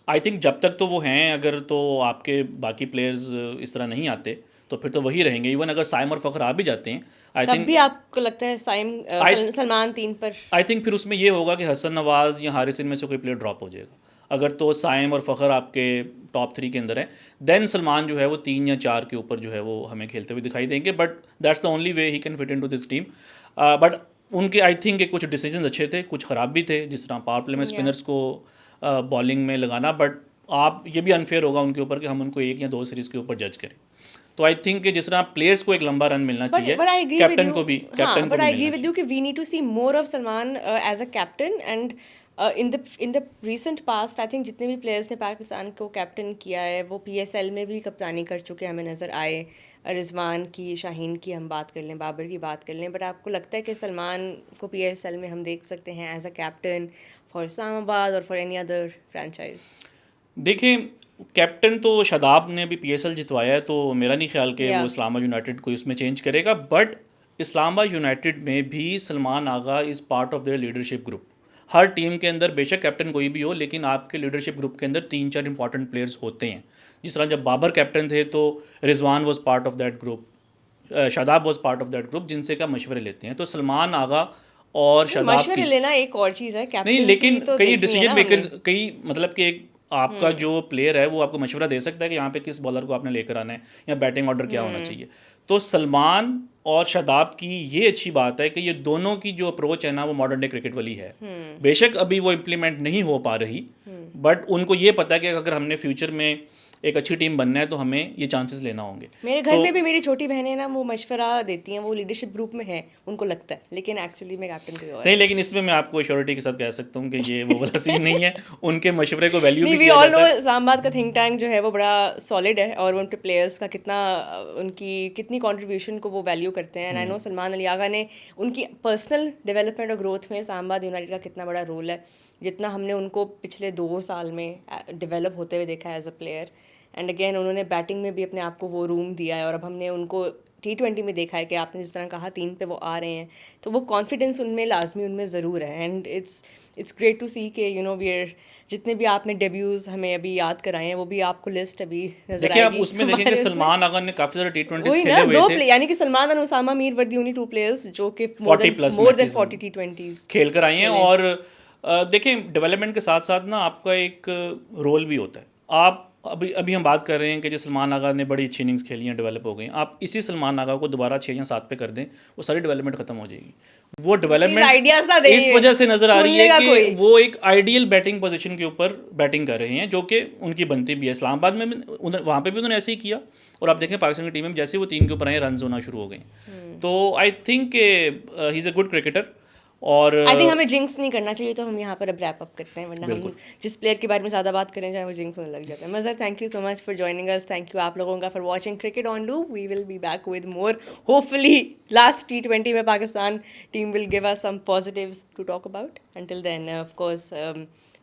आई थिंक जब तक तो वो हैं, अगर तो आपके बाकी प्लेयर्स इस तरह नहीं आते तो फिर तो वही रहेंगे. इवन अगर साइम और फ़खर आ भी जाते हैं आई तब थिंक भी आपको लगता है सलमान 3 पर? आई थिंक फिर उसमें ये होगा कि हसन नवाज़ या हारिस इनमें से कोई प्लेयर ड्रॉप हो जाएगा. अगर तो साइम और फ़खर आपके टॉप 3 के अंदर है, देन सलमान जो है वो 3 या 4 के ऊपर जो है वो हमें खेलते हुए दिखाई देंगे. But that's the only way he can fit into this team. But उनके आई थिंक कुछ डिसीजन अच्छे थे, कुछ ख़राब भी थे, जिस तरह पावर प्ले में स्पिनर्स को बॉलिंग में लगाना. बट आप ये भी अनफेयर होगा उनके ऊपर कि हम उनको 1 या 2 सीरीज़ के ऊपर जज करें. तो आई थिंक कि जिस तरह प्लेयर्स को एक लंबा रन मिलना चाहिए, कैप्टन को भी but I agree with you कि we need to see more of Salman as a captain, and in the recent past I think जितने भी प्लेयर्स ने पाकिस्तान को कैप्टन किया है वो PSL में भी कप्तानी कर चुके हमें नज़र आए. रिजवान की, शाहीन की हम बात कर लें, बाबर की बात कर लें, बट आपको लगता है कि सलमान को PSL में हम देख सकते हैं as a captain for Islamabad और फॉर एनी अदर फ्रेंचाइज? देखिए, कैप्टन तो शादाब ने भी PSL जितवाया है, तो मेरा नहीं ख्याल कि वो इस्लामाबाद यूनाइटेड को इसमें चेंज करेगा. बट इस्लामाबाद यूनाइटेड में भी Salman Agha is part of their leadership group. हर टीम के अंदर बेशक कैप्टन कोई भी हो, लेकिन आपके लीडरशिप ग्रुप के अंदर 3-4 इंपॉर्टेंट प्लेयर्स होते हैं. जिस तरह जब बाबर कैप्टन थे तो Rizwan was part of that group, Shadab was part of that group, जिनसे का मशवरे लेते हैं. तो सलमान आगा और शादाब मशवरे लेना एक और चीज़ है, नहीं, लेकिन तो कई डिसीजन मेकर्स, कई मतलब कि एक आपका जो प्लेयर है वो आपको मशवरा दे सकता है कि यहाँ पे किस बॉलर को आपने लेकर आना है या बैटिंग ऑर्डर क्या होना चाहिए. तो सलमान और शादाब की ये अच्छी बात है कि ये दोनों की जो अप्रोच है ना वो मॉडर्न डे क्रिकेट वाली है. बेशक अभी वो इम्प्लीमेंट नहीं हो पा रही, बट उनको ये पता है कि अगर हमने फ्यूचर में एक अच्छी टीम बनना है तो हमें ये चांसेस लेना होंगे. मेरे घर में भी मेरी छोटी बहनें ना वो मशवरा देती हैं, वो लीडरशिप ग्रुप में है, उनको लगता है, लेकिन एक्चुअली मैं कैप्टन कोई और नहीं. लेकिन इसमें मैं आपको श्योरिटी के साथ कह सकता हूँ कि ये वो वाला सीन नहीं है. उनके मशवरे को वैल्यू भी किया जाता है. इस्लामाबाद का थिंक टैंक जो है वो बड़ा सॉलिड है और उन पे प्लेयर्स का उनकी कितनी कंट्रीब्यूशन को वो वैल्यू करते हैं. And I know Salman Ali Agha ने उनकी पर्सनल डेवलपमेंट और ग्रोथ में इस्लामाबाद यूनाइटेड का कितना बड़ा रोल है, जितना हमने उनको पिछले 2 साल में डेवलप होते हुए देखा है as a player. And again उन्होंने बैटिंग में भी अपने आप को वो रूम दिया है, और अब हमने उनको T20 में देखा है कि आपने जिस तरह कहा 3 पे वो आ रहे हैं, तो वो कॉन्फिडेंस उनमें लाजमी उनमें ज़रूर है। एंड इट्स ग्रेट टू सी के वी आर, जितने भी आपने डेब्यूज़ हमें अभी याद कराए हैं वो भी आपको लिस्ट अभी नज़र देखिए आप आएगी उसमें देखेंगे हमारे उसमें। सलमान अगर ने काफ़ी सारे T20s वही खेले ना, हुए दो थे, प्ले यानी कि सलमान और उसामा मीर वर दी ओनली 2 प्लेयर्स जो कि 40 plus more than matches 40 T20s खेल कर आई हैं। खेले। और देखें डेवलपमेंट के साथ साथ ना आपका एक रोल भी होता है। आप अभी अभी हम बात कर रहे हैं कि जो सलमान आगा ने बड़ी अच्छी इनिंग्स खेली हैं, डेवलप हो गई हैं, आप इसी सलमान आगा को दोबारा 6 या 7 पे कर दें, वो सारी डेवलपमेंट खत्म हो जाएगी। वो प्लीज डेवलपमेंट आइडियाज ना इस देइए, वजह से नज़र आ सुन रही है लेगा कि कोई। वो एक आइडियल बैटिंग पोजीशन के ऊपर बैटिंग कर रहे हैं, जो कि उनकी बनती भी है। इस्लामाबाद में वहाँ पे भी उन्होंने ऐसे ही किया, और आप देखें पाकिस्तान की टीम में जैसे ही वो 3 के ऊपर आए रन होना शुरू हो गए। तो I think he is a good cricketer. और आई थिंक हमें जिंक्स नहीं करना चाहिए, तो हम यहाँ पर अब रैप अप करते हैं, वरना हम बिल्कुल जिस प्लेयर के बारे में ज़्यादा बात करें चाहे वो जिंक्स होने लग जाता है। Mazhar, thank you so much for joining us, thank you आप लोगों का for watching cricket on loop. We will be back with more, hopefully last T20 में Pakistan team will give us some positives to talk about. Until then, of course,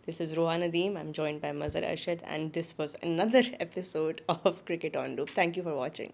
this is Rohan Nadeem. I'm joined by Mazhar Arshad, and this was another episode of Cricket on Loop. Thank you for watching.